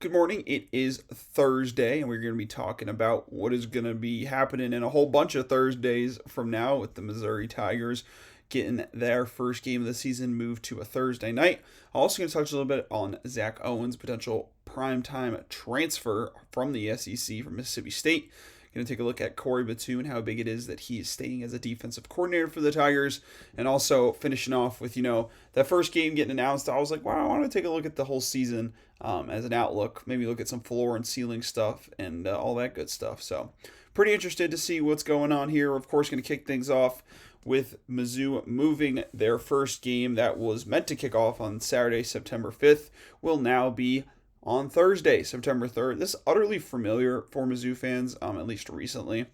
Good morning. It is Thursday, and we're going to be talking about what is going to be happening in a whole bunch of Thursdays from now with the Missouri Tigers getting their first game of the season moved to a Thursday night. Also, going to touch a little bit on Zach Owens' potential primetime transfer from the SEC from Mississippi State. Going to take a look at Corey Batum and how big it is that he is staying as a defensive coordinator for the Tigers. And also finishing off with, that first game getting announced. I was like, wow, I want to take a look at the whole season as an outlook. Maybe look at some floor and ceiling stuff and all that good stuff. So pretty interested to see what's going on here. Of course, going to kick things off with Mizzou moving their first game that was meant to kick off on Saturday, September 5th, will now be on Thursday, September 3rd. This is utterly familiar for Mizzou fans, at least recently.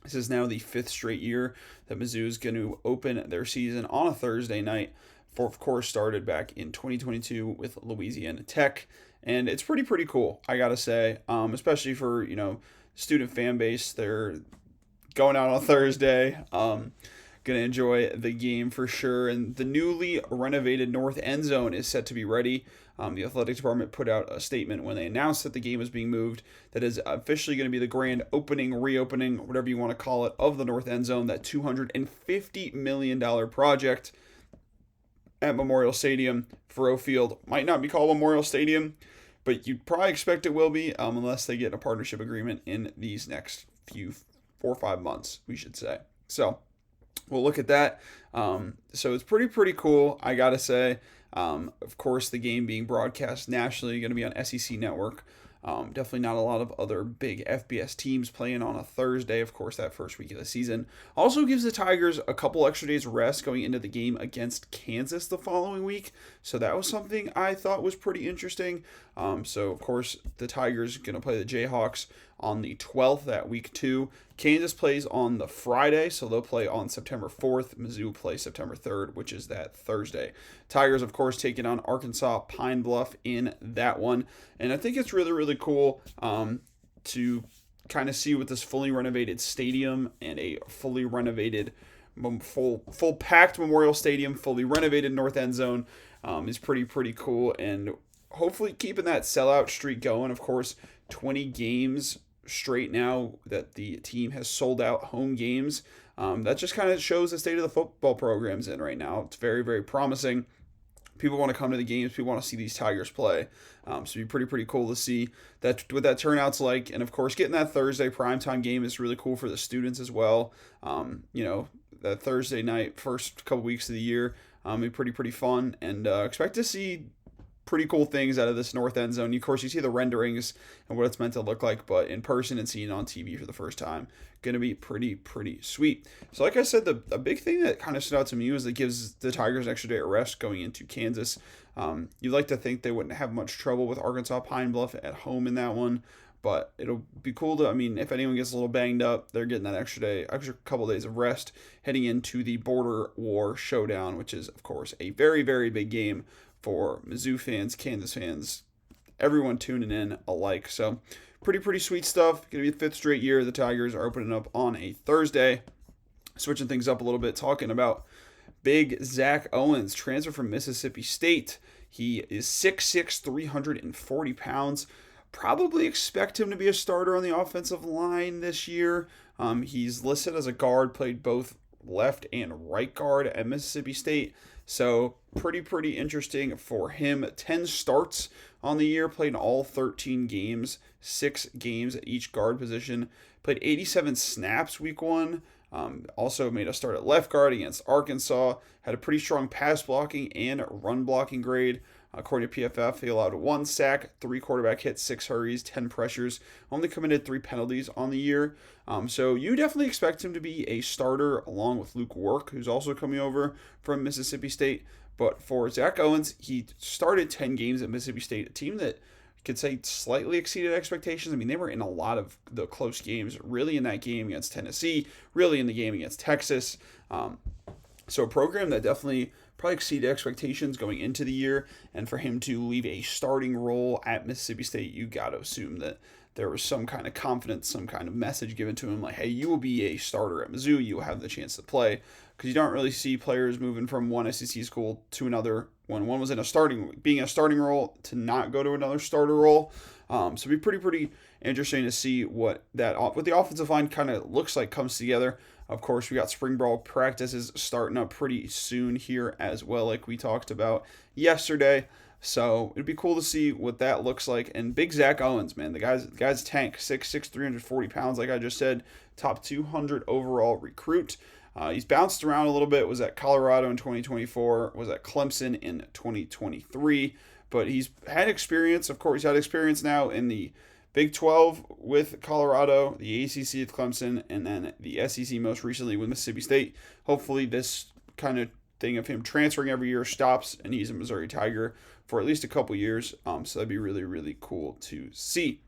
This is now the fifth straight year that Mizzou is going to open their season on a Thursday night. Of course, started back in 2022 with Louisiana Tech, and it's pretty cool, I gotta say, especially for student fan base. They're going out on Thursday. Gonna enjoy the game for sure. And the newly renovated north end zone is set to be ready. The athletic department put out a statement when they announced that the game is being moved that is officially going to be the grand opening, reopening, whatever you want to call it, of the north end zone, that $250 million project at Memorial Stadium. Faurot Field might not be called Memorial Stadium, but you'd probably expect it will be, unless they get a partnership agreement in these next 4 or 5 months, we should say. So we'll look at that. So it's pretty cool, I gotta say. Of course, the game being broadcast nationally, going to be on SEC Network. Definitely not a lot of other big FBS teams playing on a Thursday, of course, that first week of the season. Also gives the Tigers a couple extra days rest going into the game against Kansas the following week. So that was something I thought was pretty interesting. So, of course, the Tigers are going to play the Jayhawks on the 12th, that week 2. Kansas plays on the Friday, so they'll play on September 4th. Mizzou plays September 3rd, which is that Thursday. Tigers, of course, taking on Arkansas Pine Bluff in that one. And I think it's really cool to kind of see what this fully renovated stadium and a fully renovated, full packed Memorial Stadium, fully renovated north end zone is pretty cool. And hopefully keeping that sellout streak going. Of course, 20 games straight now that the team has sold out home games. That just kind of shows the state of the football program's in right now. It's very promising. People want to come to the games. People want to see these Tigers play. So it'd be pretty cool to see that what that turnout's like. And of course, getting that Thursday primetime game is really cool for the students as well. That Thursday night, first couple weeks of the year, be pretty fun. And expect to see pretty cool things out of this north end zone. Of course, you see the renderings and what it's meant to look like, but in person and seeing it on TV for the first time, going to be pretty sweet. So like I said, a big thing that kind of stood out to me was it gives the Tigers an extra day of rest going into Kansas. You'd like to think they wouldn't have much trouble with Arkansas Pine Bluff at home in that one, but it'll be cool to, if anyone gets a little banged up, they're getting that extra couple days of rest heading into the Border War Showdown, which is, of course, a very big game for Mizzou fans, Kansas fans, everyone tuning in alike. So pretty sweet stuff. Going to be the fifth straight year the Tigers are opening up on a Thursday. Switching things up a little bit, talking about big Zach Owens, transfer from Mississippi State. He is 6'6", 340 pounds. Probably expect him to be a starter on the offensive line this year. He's listed as a guard, played both left and right guard at Mississippi State. So pretty interesting for him. 10 starts on the year, played in all 13 games, 6 games at each guard position. Played 87 snaps week 1. Also made a start at left guard against Arkansas. Had a pretty strong pass blocking and run blocking grade. According to PFF, he allowed 1 sack, 3 quarterback hits, 6 hurries, 10 pressures, only committed 3 penalties on the year. So you definitely expect him to be a starter along with Luke Work, who's also coming over from Mississippi State. But for Zach Owens, he started 10 games at Mississippi State, a team that could say slightly exceeded expectations. They were in a lot of the close games, really in that game against Tennessee, really in the game against Texas. So a program that definitely probably exceeded expectations going into the year, and for him to leave a starting role at Mississippi State, you got to assume that there was some kind of confidence, some kind of message given to him, like, hey, you will be a starter at Mizzou, you will have the chance to play, because you don't really see players moving from one SEC school to another when one was in being a starting role to not go to another starter role. So it'll be pretty interesting to see what the offensive line kind of looks like comes together. Of course, we got spring ball practices starting up pretty soon here as well, like we talked about yesterday. So it'd be cool to see what that looks like. And big Zach Owens, man, the guy's tank, 6'6", 340 pounds, like I just said, top 200 overall recruit. He's bounced around a little bit. Was at Colorado in 2024. Was at Clemson in 2023. But he's had experience. Of course, he's had experience now in the Big 12 with Colorado, the ACC with Clemson, and then the SEC most recently with Mississippi State. Hopefully this kind of thing of him transferring every year stops, and he's a Missouri Tiger for at least a couple years. So that'd be really cool to see.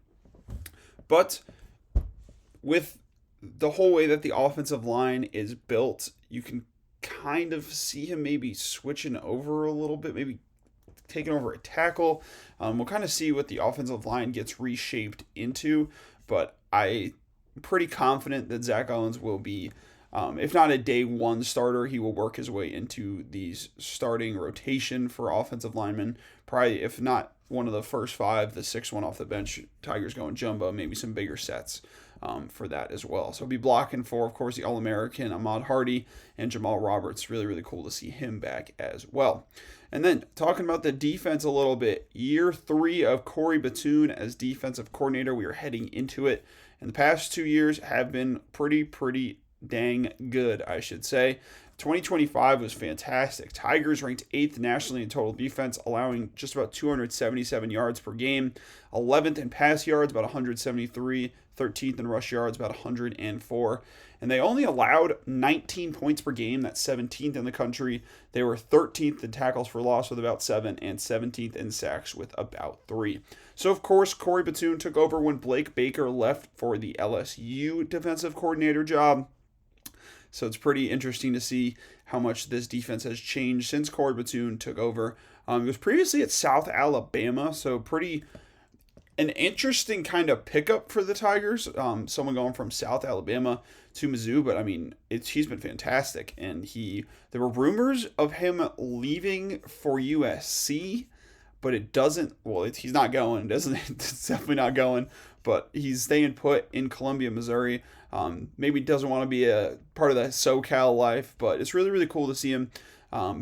But with the whole way that the offensive line is built, you can kind of see him maybe switching over a little bit, maybe taking over a tackle. We'll kind of see what the offensive line gets reshaped into, but I'm pretty confident that Zach Owens will be, if not a day one starter, he will work his way into these starting rotation for offensive linemen. Probably, if not one of the first five, the sixth one off the bench, Tigers going jumbo, maybe some bigger sets for that as well. So he'll be blocking for, of course, the All-American Ahmad Hardy and Jamal Roberts. Really cool to see him back as well. And then talking about the defense a little bit, year 3 of Corey Batoon as defensive coordinator. We are heading into it. And the past 2 years have been pretty dang good, I should say. 2025 was fantastic. Tigers ranked 8th nationally in total defense, allowing just about 277 yards per game. 11th in pass yards, about 173. 13th in rush yards, about 104. And they only allowed 19 points per game. That's 17th in the country. They were 13th in tackles for loss with about 7 and 17th in sacks with about 3. So, of course, Corey Batoon took over when Blake Baker left for the LSU defensive coordinator job. So it's pretty interesting to see how much this defense has changed since Corey Batoon took over. He was previously at South Alabama, so an interesting kind of pickup for the Tigers. Someone going from South Alabama to Mizzou, but I mean, he's been fantastic. And there were rumors of him leaving for USC, but he's not going. It's definitely not going. But he's staying put in Columbia, Missouri. Maybe doesn't want to be a part of the SoCal life, but it's really cool to see him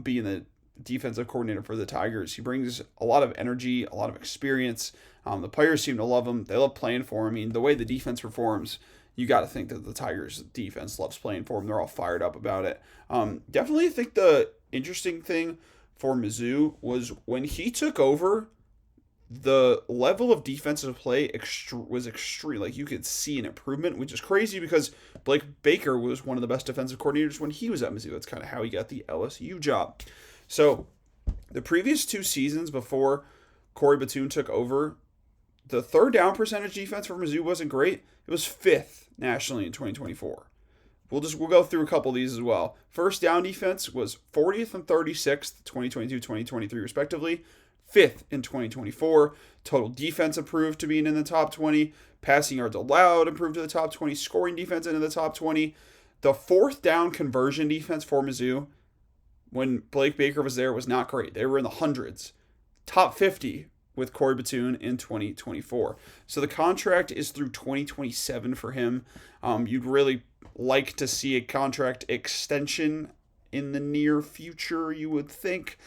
being the defensive coordinator for the Tigers. He brings a lot of energy, a lot of experience. The players seem to love him. They love playing for him. I mean, the way the defense performs, you got to think that the Tigers defense loves playing for him. They're all fired up about it. Definitely think the interesting thing for Mizzou was when he took over, the level of defensive play was extreme. Like, you could see an improvement, which is crazy because Blake Baker was one of the best defensive coordinators when he was at Mizzou. That's kind of how he got the LSU job. So the previous 2 seasons before Corey Batoon took over, the third down percentage defense for Mizzou wasn't great. It was 5th nationally in 2024. We'll go through a couple of these as well. First down defense was 40th and 36th, 2022-2023 respectively. 5th in 2024. Total defense improved to being in the top 20. Passing yards allowed improved to the top 20. Scoring defense into the top 20. The 4th down conversion defense for Mizzou, when Blake Baker was there, was not great. They were in the hundreds. Top 50 with Corey Batoon in 2024. So the contract is through 2027 for him. You'd really like to see a contract extension in the near future, you would think.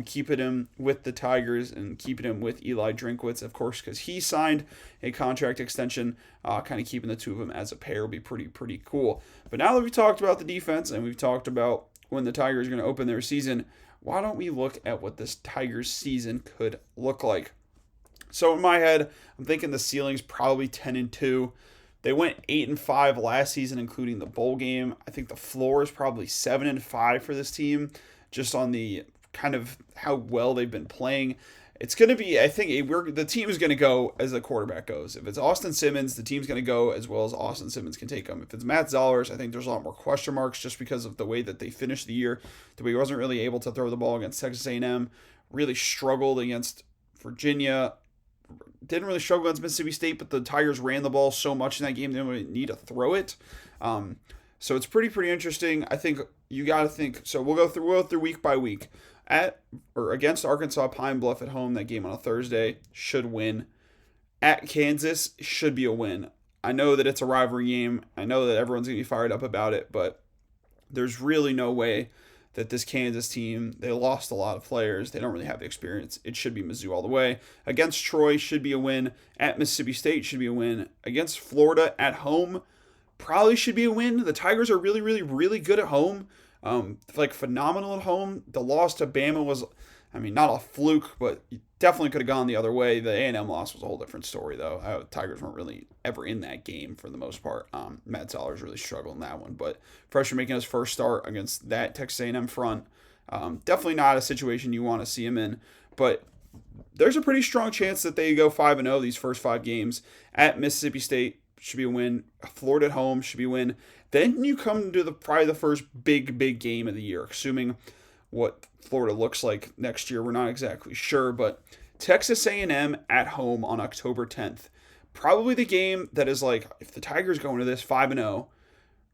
Keeping him with the Tigers and keeping him with Eli Drinkwitz, of course, because he signed a contract extension. Kind of keeping the two of them as a pair would be pretty cool. But now that we've talked about the defense and we've talked about when the Tigers are going to open their season, why don't we look at what this Tigers season could look like? So in my head, I'm thinking the ceiling's probably 10-2. They went 8-5 last season, including the bowl game. I think the floor is probably 7-5 for this team, just on the kind of how well they've been playing. It's going to be, I think, the team is going to go as the quarterback goes. If it's Austin Simmons, the team's going to go as well as Austin Simmons can take them. If it's Matt Zollers, I think there's a lot more question marks just because of the way that they finished the year. The way he wasn't really able to throw the ball against Texas A&M, really struggled against Virginia, didn't really struggle against Mississippi State, but the Tigers ran the ball so much in that game they didn't really need to throw it. So it's pretty interesting. I think you got to think. So we'll go through week by week. Against Arkansas Pine Bluff at home, that game on a Thursday should win. at Kansas should be a win. I know that it's a rivalry game. I know that everyone's going to be fired up about it, but there's really no way that this Kansas team, they lost a lot of players. They don't really have the experience. It should be Mizzou all the way. Against Troy should be a win. At Mississippi State should be a win. Against Florida at home probably should be a win. The Tigers are really, really, really good at home. Phenomenal at home. The loss to Bama was, not a fluke, but definitely could have gone the other way. The A&M loss was a whole different story, though. Tigers weren't really ever in that game for the most part. Matt Zollers really struggled in that one, but freshman making his first start against that Texas A&M front, definitely not a situation you want to see him in. But there's a pretty strong chance that they go 5-0 these first 5 games. At Mississippi State should be a win. Florida at home should be a win. Then you come to probably the first big game of the year, assuming what Florida looks like next year. We're not exactly sure, but Texas A&M at home on October 10th. Probably the game that is like, if the Tigers go into this 5-0,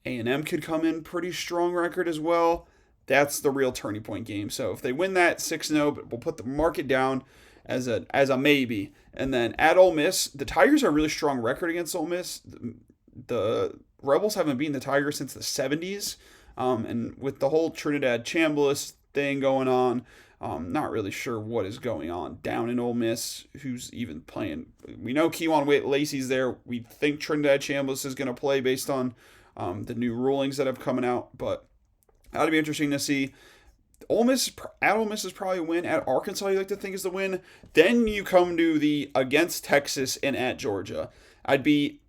A&M could come in pretty strong record as well. That's the real turning point game. So if they win that 6-0, but we'll put the market down as a maybe. And then at Ole Miss, the Tigers are a really strong record against Ole Miss. The Rebels haven't beaten the Tigers since the 70s. And with the whole Trinidad Chambliss thing going on, not really sure what is going on down in Ole Miss, who's even playing. We know Kejuan Lacey's there. We think Trinidad Chambliss is going to play based on the new rulings that have coming out, but that'll be interesting to see. Ole Miss is probably a win. At Arkansas, you like to think is the win. Then you come to the against Texas and at Georgia. I'd be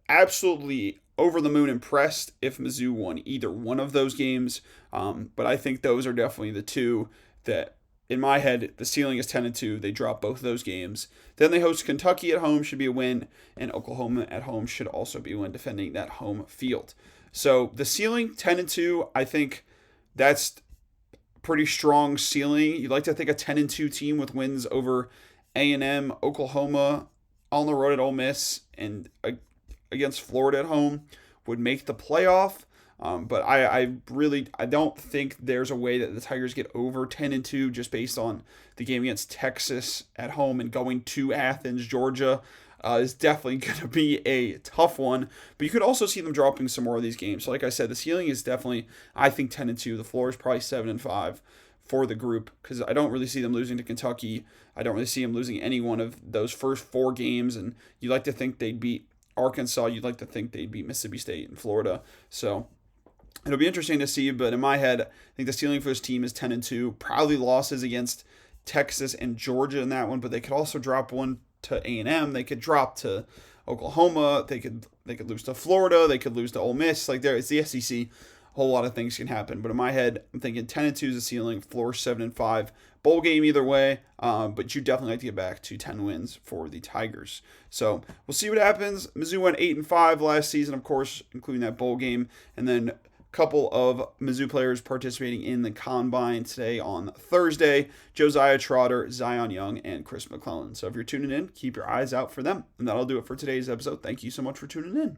absolutely over the moon impressed if Mizzou won either one of those games. But I think those are definitely the two that, in my head, the ceiling is 10-2. They drop both of those games. Then they host Kentucky at home, should be a win, and Oklahoma at home should also be a win, defending that home field. So the ceiling 10-2, I think that's pretty strong ceiling. You'd like to think a 10-2 team with wins over A&M, Oklahoma, on the road at Ole Miss, and against Florida at home would make the playoff. But I don't think there's a way that the Tigers get over 10-2 just based on the game against Texas at home, and going to Athens, Georgia is definitely going to be a tough one. But you could also see them dropping some more of these games. So like I said, the ceiling is definitely, I think, 10-2. The floor is probably 7-5 for the group, because I don't really see them losing to Kentucky. I don't really see them losing any one of those first 4 games. And you'd like to think they'd beat Arkansas. You'd like to think they'd beat Mississippi State and Florida. So it'll be interesting to see, but in my head, I think the ceiling for this team is 10-2. Probably losses against Texas and Georgia in that one, but they could also drop one to A&M. They could drop to Oklahoma. They could lose to Florida. They could lose to Ole Miss. It's the SEC. A whole lot of things can happen. But in my head, I'm thinking 10-2 is the ceiling. Floor 7-5. Bowl game either way. But you definitely like to get back to 10 wins for the Tigers. So we'll see what happens. Mizzou went 8-5 last season, of course, including that bowl game, and then couple of Mizzou players participating in the Combine today on Thursday: Josiah Trotter, Zion Young, and Chris McClellan. So if you're tuning in, keep your eyes out for them. And that'll do it for today's episode. Thank you so much for tuning in.